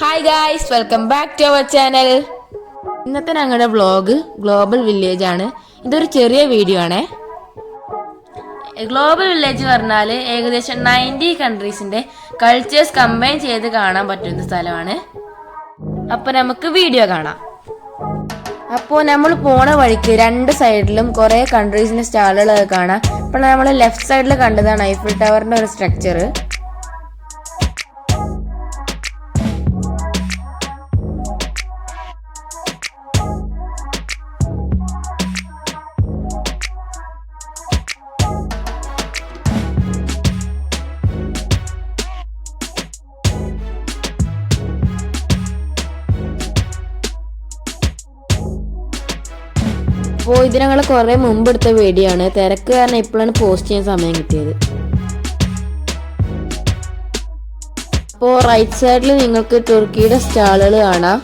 Hi guys, welcome back to our channel. ഇന്നത്തെ ഞങ്ങളുടെ vlog global village ആണ്. ഇതൊരു ചെറിയ വീഡിയോ ആണ്. ഗ്ലോബൽ വില്ലേജ് പറഞ്ഞാൽ ഏകദേശം 90 കൺട്രീസിന്റെ കൾച്ചേഴ്സ് കമ്പൈൻ ചെയ്ത് കാണാൻ പറ്റുന്ന സ്ഥലമാണ്. അപ്പോൾ നമുക്ക് വീഡിയോ കാണാം. അപ്പോൾ നമ്മൾ പോണ വഴിക്ക് രണ്ട് സൈഡിലും കുറേ കൺട്രീസിന്റെ സ്റ്റാളുകളൊക്കെ കാണാം. അപ്പോൾ നമ്മൾ ലെഫ്റ്റ് സൈഡിൽ കണ്ടതാണ് ഐഫിൽ ടവറിന്റെ ഒരു സ്ട്രക്ചർ. അപ്പോൾ ഇത് ഞങ്ങൾ കുറേ മുമ്പ് എടുത്ത വീഡിയോ ആണ്. തിരക്ക് കാരണം ഇപ്പോഴാണ് പോസ്റ്റ് ചെയ്യാൻ സമയം കിട്ടിയത്. അപ്പോൾ റൈറ്റ് സൈഡിൽ നിങ്ങൾക്ക് തുർക്കിയുടെ സ്റ്റാളുകൾ കാണാം.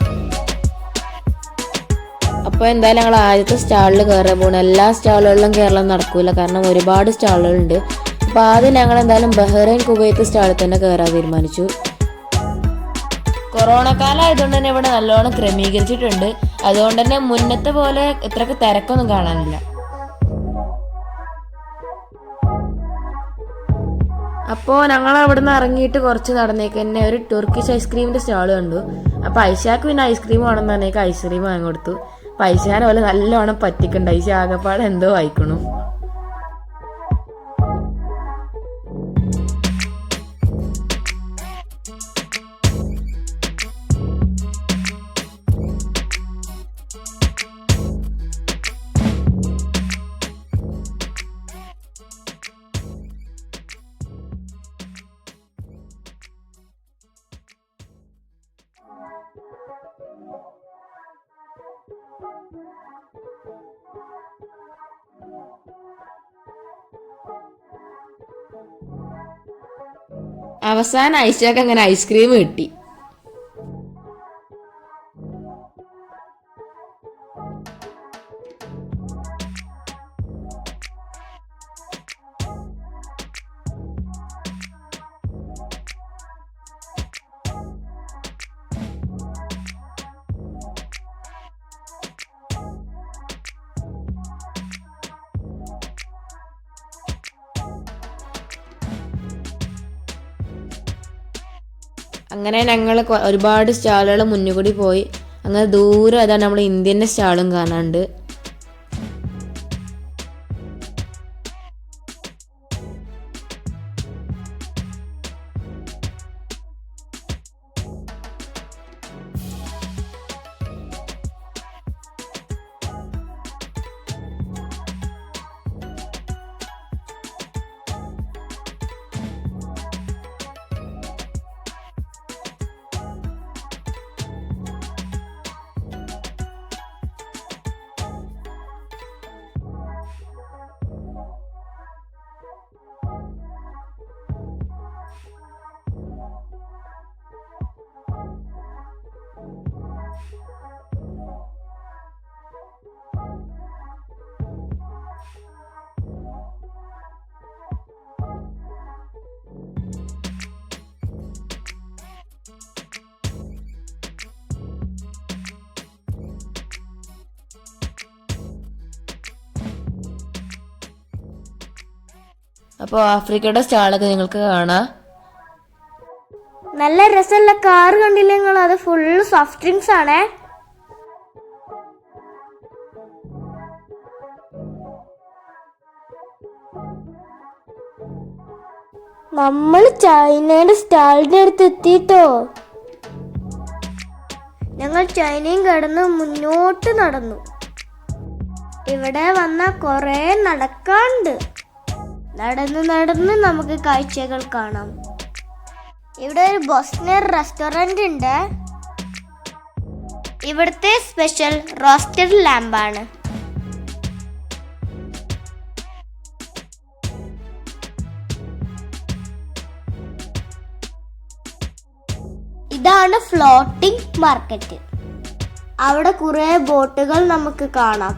അപ്പോൾ എന്തായാലും ഞങ്ങൾ ആദ്യത്തെ സ്റ്റാളിൽ കയറാൻ പോകണം. എല്ലാ സ്റ്റാളുകളിലും കയറാൻ നടക്കൂല, കാരണം ഒരുപാട് സ്റ്റാളുകളുണ്ട്. അപ്പോൾ ആദ്യം ഞങ്ങൾ എന്തായാലും ബഹ്റൈൻ കുവൈത്ത് സ്റ്റാളിൽ തന്നെ കയറാൻ തീരുമാനിച്ചു. കൊറോണ കാലം ആയതുകൊണ്ട് തന്നെ ഇവിടെ നല്ലോണം ക്രമീകരിച്ചിട്ടുണ്ട്. അതുകൊണ്ട് തന്നെ മുന്നത്തെ പോലെ ഇത്രക്ക് തിരക്കൊന്നും കാണാനില്ല. അപ്പോൾ ഞങ്ങൾ അവിടെ നിന്ന് ഇറങ്ങിയിട്ട് കുറച്ച് നടന്നേക്ക് തന്നെ ഒരു ടർക്കിഷ് ഐസ്ക്രീമിന്റെ സ്റ്റാൾ കണ്ടു. അപ്പോൾ ഐഷാക്ക് പിന്നെ ഐസ്ക്രീം വേണമെന്ന് പറഞ്ഞേക്ക് ഐസ്ക്രീം വാങ്ങി കൊടുത്തു. അപ്പോൾ ഐഷാനെ പോലെ നല്ലോണം പറ്റിക്കണ്ട്. ഐഷ ആകെപ്പാടെ എന്തോ വായിക്കണു. അവസാനം ഐഷാക്ക് അങ്ങനെ ഐസ്ക്രീം കിട്ടി. അങ്ങനെ ഞങ്ങൾ ഒരുപാട് സ്റ്റാളുകൾ മുന്നിൽ കൂടി പോയി. അങ്ങനെ ദൂരം അതാണ് നമ്മൾ ഇന്ത്യൻ്റെ സ്റ്റാളും കാണാനുണ്ട്. അപ്പോൾ ആഫ്രിക്കയുടെ സ്റ്റാളൊക്കെ നിങ്ങൾക്ക് കാണാം. നല്ല രസമുള്ള കാർ കണ്ടില്ലേ നിങ്ങൾ? അത് ഫുള്ള് സോഫ്റ്റ് ഡ്രിങ്ക്സ് ആണേ. നമ്മൾ ചൈനയുടെ സ്റ്റാളിന്റെ അടുത്ത് എത്തിയിട്ടോ. ഞങ്ങൾ ചൈനയും കടന്ന് മുന്നോട്ട് നടന്നു. ഇവിടെ വന്ന കുറേ നടക്കാണ്ട്. നടന്ന് നടന്ന് നമുക്ക് കാഴ്ചകൾ കാണാം. ഇവിടെ ഒരു ബോസ്നിയൻ റെസ്റ്റോറന്റ് ഉണ്ട്. ഇവിടുത്തെ സ്പെഷ്യൽ റോസ്റ്റഡ് ലാമ്പാണ്. ഇതാണ് ഫ്ലോട്ടിംഗ് മാർക്കറ്റ്. അവിടെ കുറേ ബോട്ടുകൾ നമുക്ക് കാണാം.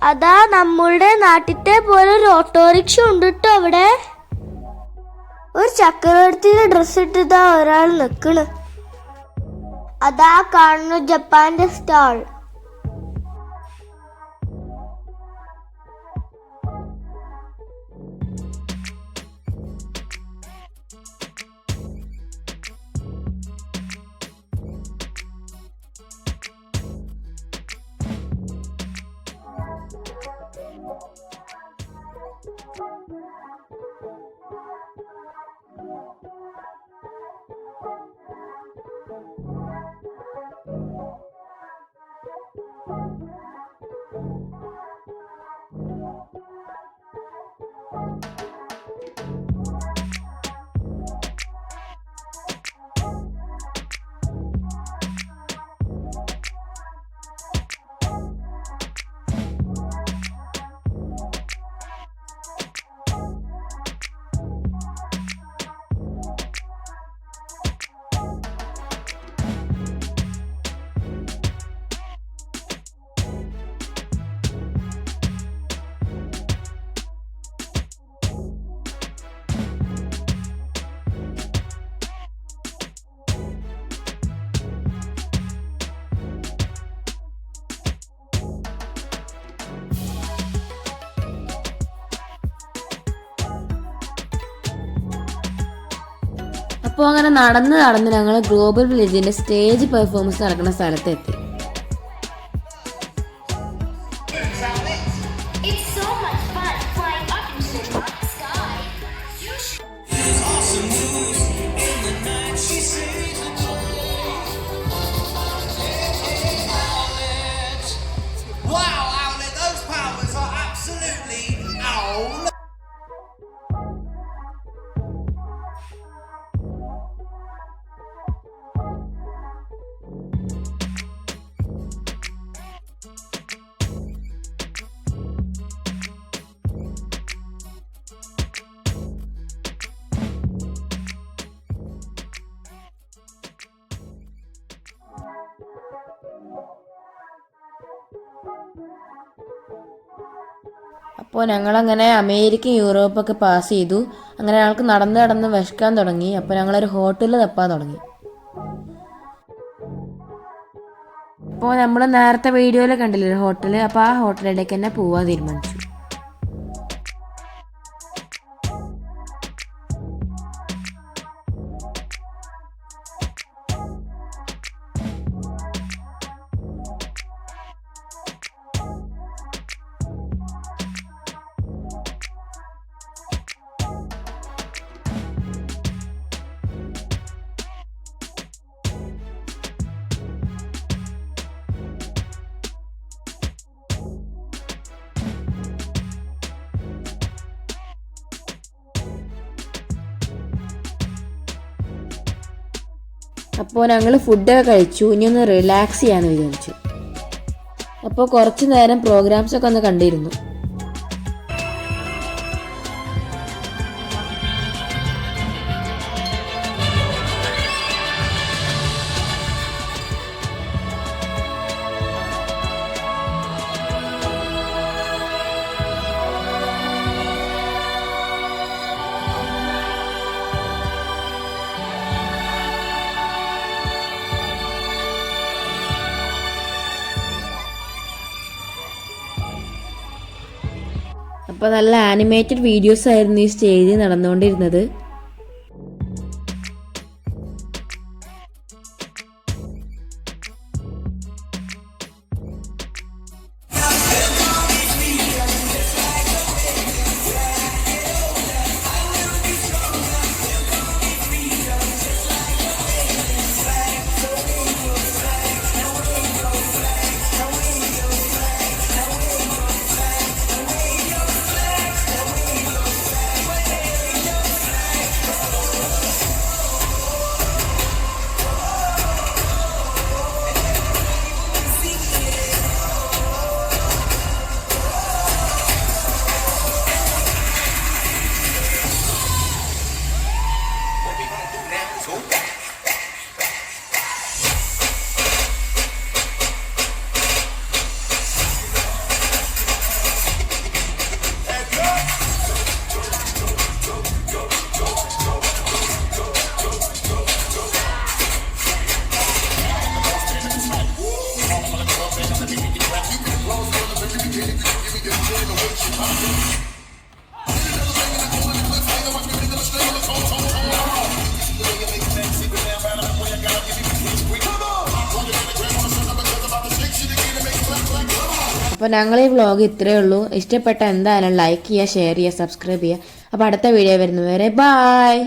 അതാ നമ്മളുടെ നാട്ടിലത്തെ പോലെ ഒരു ഓട്ടോറിക്ഷ ഉണ്ട് കേട്ടോ അവിടെ. ഒരു ചക്രവർത്തിയുടെ ഡ്രസ് ഇട്ടതാ ഒരാൾ നിക്കണ്. അതാ കാണുന്നു ജപ്പാന്റെ സ്റ്റാൾ. അപ്പോൾ അങ്ങനെ നടന്ന് ഞങ്ങൾ ഗ്ലോബൽ വില്ലേജിന്റെ സ്റ്റേജ് പെർഫോമൻസ് നടക്കുന്ന സ്ഥലത്തെത്തി. അപ്പോൾ ഞങ്ങളങ്ങനെ അമേരിക്കയും യൂറോപ്പൊക്കെ പാസ് ചെയ്തു. അങ്ങനെ ഞങ്ങൾക്ക് നടന്ന് വിശക്കാൻ തുടങ്ങി. അപ്പോൾ ഞങ്ങളൊരു ഹോട്ടലിൽ തപ്പാൻ തുടങ്ങി. അപ്പോൾ നമ്മൾ നേരത്തെ വീഡിയോയിൽ കണ്ടില്ലേ ഒരു ഹോട്ടൽ, അപ്പോൾ ആ ഹോട്ടലിലേക്ക് തന്നെ പോവാൻ തീരുമാനിച്ചു. അപ്പോൾ ഞങ്ങൾ ഫുഡൊക്കെ കഴിച്ചു. ഇനി ഒന്ന് റിലാക്സ് ചെയ്യാമെന്ന് വിചാരിച്ചു. അപ്പോൾ കുറച്ച് നേരം പ്രോഗ്രാംസൊക്കെ ഒന്ന് കണ്ടിരുന്നു. അപ്പോൾ നല്ല ആനിമേറ്റഡ് വീഡിയോസ് ആയിരുന്നു ഈ സ്റ്റേജിൽ നടന്നുകൊണ്ടിരുന്നത്. അപ്പോൾ ഞങ്ങൾ ഈ വ്ളോഗ് ഇത്രയേ ഉള്ളൂ. ഇഷ്ടപ്പെട്ട എന്തായാലും ലൈക്ക് ചെയ്യുക, ഷെയർ ചെയ്യുക, സബ്സ്ക്രൈബ് ചെയ്യുക. അപ്പോൾ അടുത്ത വീഡിയോ വരുന്നവരെ ബായ്.